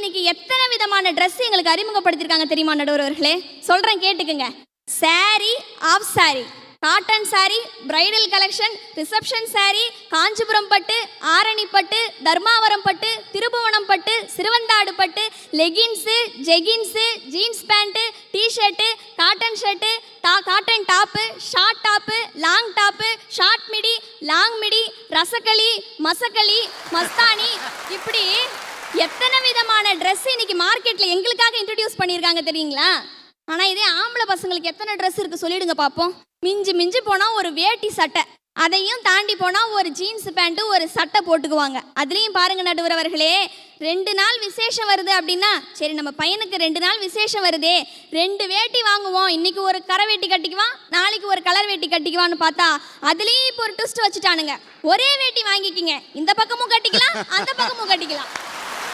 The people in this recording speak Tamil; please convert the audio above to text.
இன்னைக்கு எத்தனை விதமான ட்ரெஸ் எங்களுக்கு அறிமுகப்படுத்திருக்காங்க தெரியுமா நடுவர் அவர்களே? சொல்றேன் கேட்டுக்குங்க. Sari, half sari, cotton sari, bridal collection, reception sari, Kanchipuram பட்டு, ஆரணி பட்டு, தர்மாவரம் பட்டு, திருபுவனம் பட்டு, சிறுவந்தாடு பட்டு, leggings, jeggings, jeans pant, T-shirt, cotton shirt, cotton top, short top, long top, short midi, long midi, ரசக்களி, மசக்களி, மஸ்தானி, இப்படி எத்தனை விதமான ட்ரெஸ் இன்னைக்கு மார்க்கெட்டில் எங்களுக்காக இன்ட்ரடியூஸ் பண்ணியிருக்காங்க தெரியுங்களா? ஆனால் இதே ஆம்பளை பசங்களுக்கு எத்தனை ட்ரெஸ் இருக்குது சொல்லிடுங்க பார்ப்போம். மிஞ்சி மிஞ்சி போனால் ஒரு வேட்டி சட்டை, அதையும் தாண்டி போனால் ஒரு ஜீன்ஸ் பேண்ட்டு ஒரு சட்டை போட்டுக்குவாங்க. அதுலேயும் பாருங்க நடுவர் அவர்களே, 2 நாள் விசேஷம் வருது அப்படின்னா சரி நம்ம பையனுக்கு 2 நாள் விசேஷம் வருதே 2 வேட்டி வாங்குவோம், இன்னைக்கு ஒரு கரை வேட்டி கட்டிக்குவான், நாளைக்கு ஒரு கலர் வேட்டி கட்டிக்குவான்னு பார்த்தா அதுலேயும் இப்போ ஒரு ட்விஸ்ட் வச்சுட்டானுங்க. ஒரே வேட்டி வாங்கிக்கிங்க, இந்த பக்கமும் கட்டிக்கலாம் அந்த பக்கமும் கட்டிக்கலாம்.